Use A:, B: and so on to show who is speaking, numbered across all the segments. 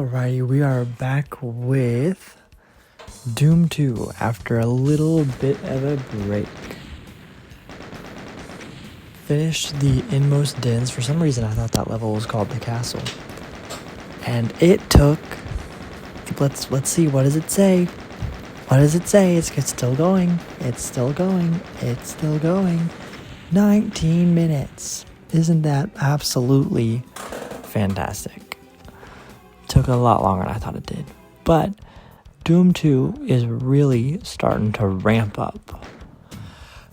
A: Alrighty, we are back with Doom 2 after a little bit of a break. Finished the Inmost Dens. For some reason, I thought that level was called the castle. And it took... Let's see, what does it say? What does it say? It's still going. It's still going. It's still going. 19 minutes. Isn't that absolutely fantastic? Took a lot longer than I thought it did. But Doom 2 is really starting to ramp up.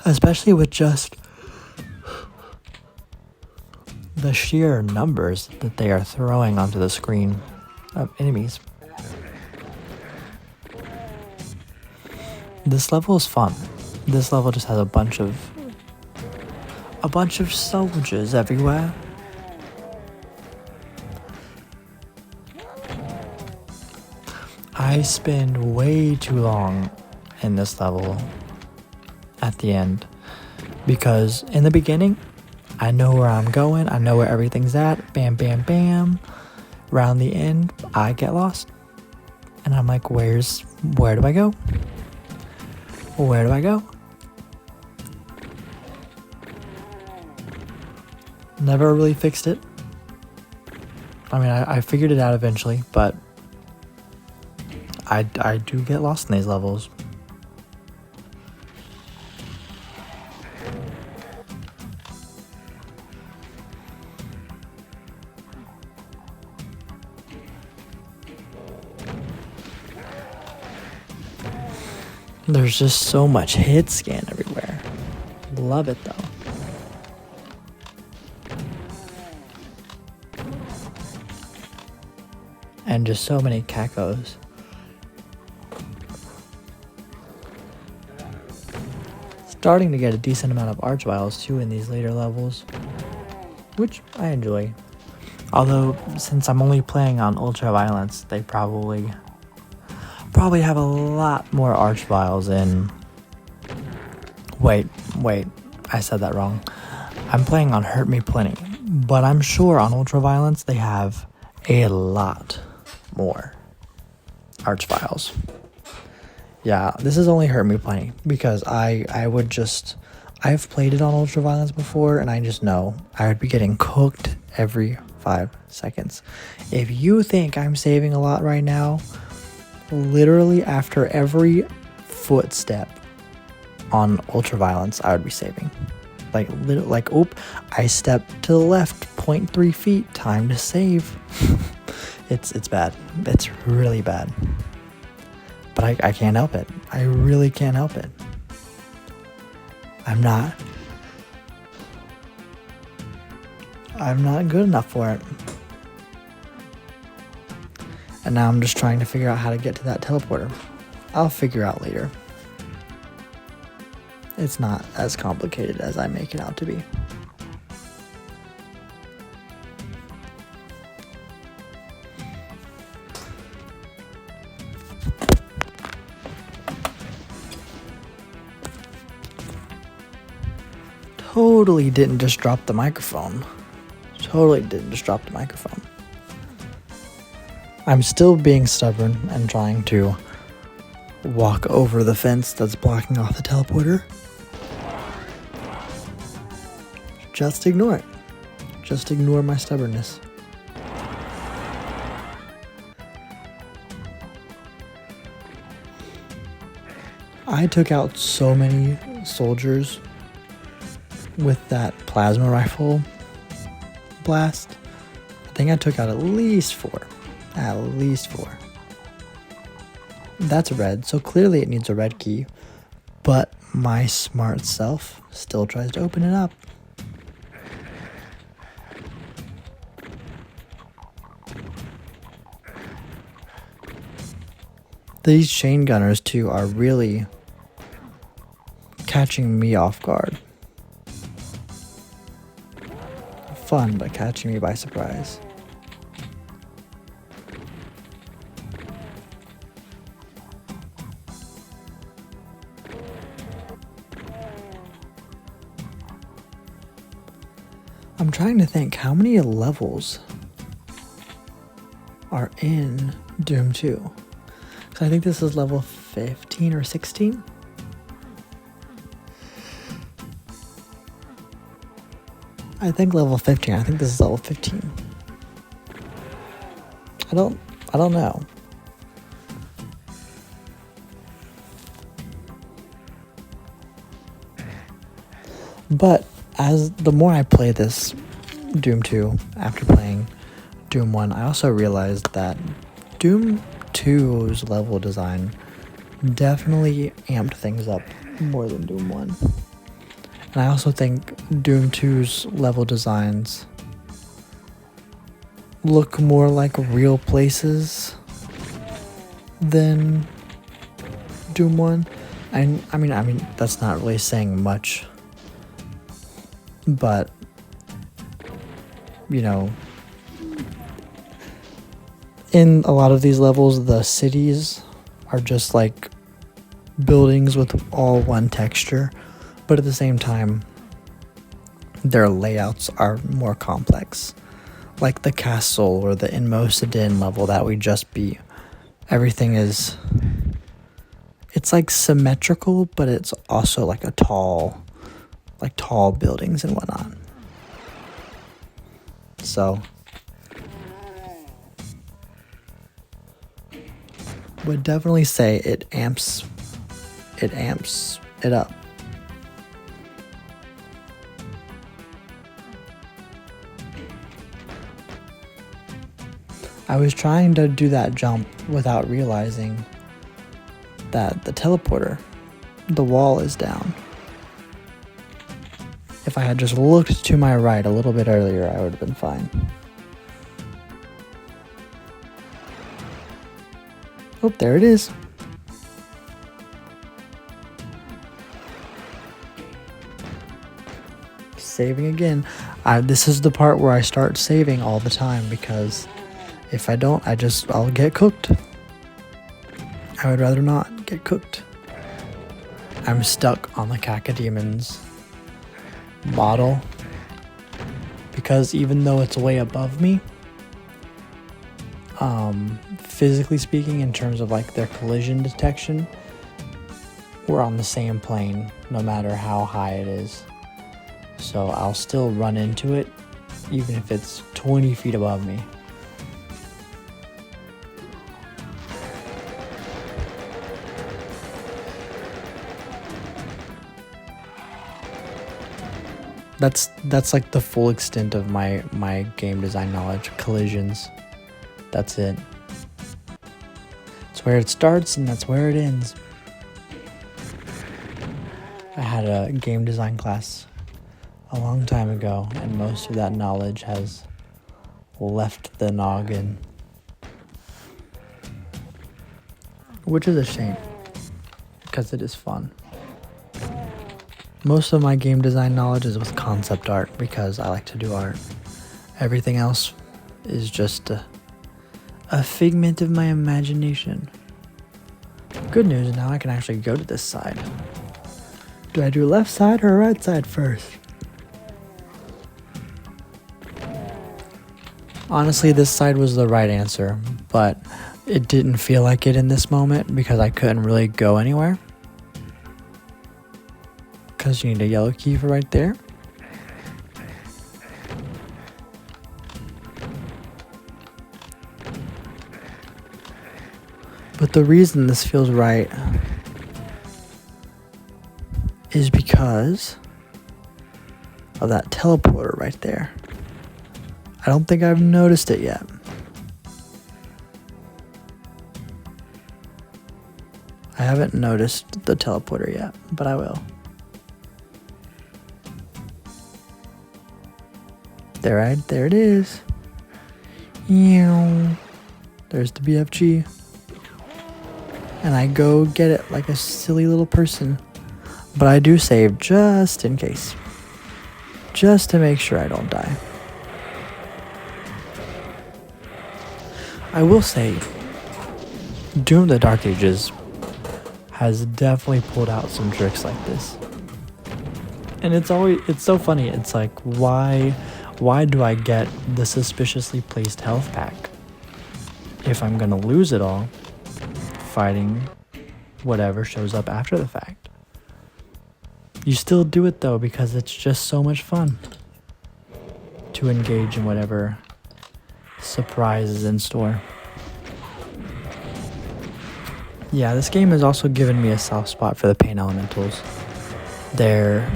A: Especially with just the sheer numbers that they are throwing onto the screen of enemies. This level is fun. This level just has a bunch of soldiers everywhere. I spend way too long in this level at the end because in the beginning I know where I'm going, I know where everything's at, bam bam bam. Around the end I get lost and I'm like, where do I go? Where do I go? Never really fixed it. I mean, I figured it out eventually, but I do get lost in these levels. There's just so much hit scan everywhere. Love it though. And just so many cacos. Starting to get a decent amount of archviles too in these later levels, which I enjoy. Although since I'm only playing on ultra violence, they probably have a lot more archviles in. Wait, I said that wrong. I'm playing on Hurt Me Plenty, but I'm sure on ultra violence they have a lot more archviles. Yeah, this has only Hurt Me Plenty because I've played it on ultraviolence before and I just know I would be getting cooked every 5 seconds. If you think I'm saving a lot right now, literally after every footstep on ultraviolence, I would be saving. I stepped to the left 0.3 feet, time to save. It's bad. It's really bad. But I can't help it. I really can't help it. I'm not good enough for it. And now I'm just trying to figure out how to get to that teleporter. I'll figure out later. It's not as complicated as I make it out to be. Totally didn't just drop the microphone. I'm still being stubborn and trying to walk over the fence that's blocking off the teleporter. Just ignore it. Just ignore my stubbornness. I took out so many soldiers with that plasma rifle blast. I think I took out at least 4. That's red, so clearly it needs a red key, but my smart self still tries to open it up. These chain gunners too are really catching me off guard. Fun, but catching me by surprise. I'm trying to think, how many levels are in Doom 2. So I think this is level 15 or 16. I think level 15. I think this is level 15. I don't know. But as the more I play this Doom 2 after playing Doom 1, I also realized that Doom 2's level design definitely amped things up more than Doom 1. And I also think Doom 2's level designs look more like real places than Doom 1. And I mean that's not really saying much. But you know, in a lot of these levels, the cities are just like buildings with all one texture, but at the same time, their layouts are more complex. Like the castle or the Inmost Adin level that we just beat, everything is, it's like symmetrical, but it's also like a tall buildings and whatnot. So would definitely say it amps it up. I was trying to do that jump without realizing that the wall is down. If I had just looked to my right a little bit earlier, I would have been fine. Oh, there it is. Saving again. This is the part where I start saving all the time, because if I don't, I'll get cooked. I would rather not get cooked. I'm stuck on the Cacodemons model, because even though it's way above me, physically speaking, in terms of like their collision detection, we're on the same plane no matter how high it is. So I'll still run into it even if it's 20 feet above me. That's like the full extent of my game design knowledge. Collisions. That's it. It's where it starts and that's where it ends. I had a game design class a long time ago, and most of that knowledge has left the noggin. Which is a shame, because it is fun. Most of my game design knowledge is with concept art, because I like to do art. Everything else is just a figment of my imagination. Good news, now I can actually go to this side. Do I do left side or right side first? Honestly, this side was the right answer, but it didn't feel like it in this moment because I couldn't really go anywhere. Because you need a yellow key for right there. But the reason this feels right is because of that teleporter right there. I don't think I've noticed it yet. I haven't noticed the teleporter yet, but I will. There it is. There's the BFG. And I go get it like a silly little person. But I do save just in case. Just to make sure I don't die. I will say, Doom of the Dark Ages has definitely pulled out some tricks like this. And it's so funny. It's like, why do I get the suspiciously placed health pack? if I'm gonna lose it all fighting whatever shows up after the fact. You still do it though because it's just so much fun to engage in whatever surprise is in store. Yeah, this game has also given me a soft spot for the pain elementals. They're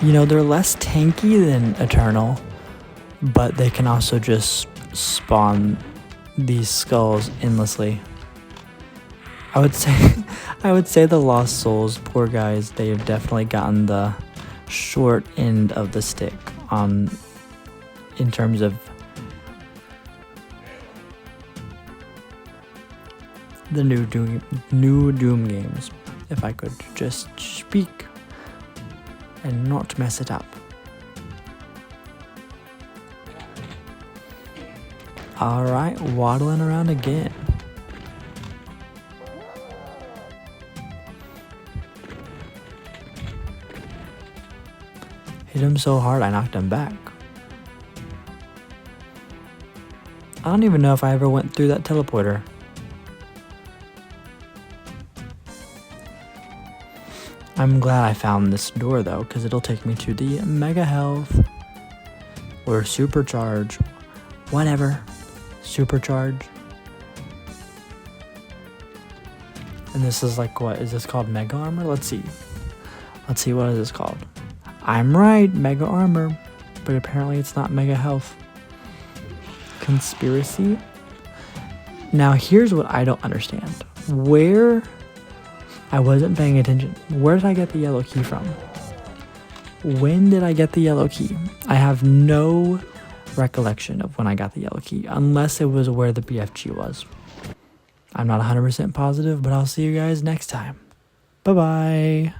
A: less tanky than Eternal, but they can also just spawn these skulls endlessly. I would say the Lost Souls, poor guys, they have definitely gotten the short end of the stick in terms of the new Doom games, if I could just speak and not mess it up. Alright, waddling around again. Hit him so hard I knocked him back. I don't even know if I ever went through that teleporter. I'm glad I found this door though, because it'll take me to the Mega Health or Supercharge, whatever. Supercharge. And this is like, what is this called? Mega Armor? Let's see, what is this called? I'm right, Mega Armor, but apparently it's not Mega Health. Conspiracy? Now here's what I don't understand. Where I wasn't paying attention. Where did I get the yellow key from? When did I get the yellow key? I have no recollection of when I got the yellow key, unless it was where the BFG was. I'm not 100% positive, but I'll see you guys next time. Bye-bye.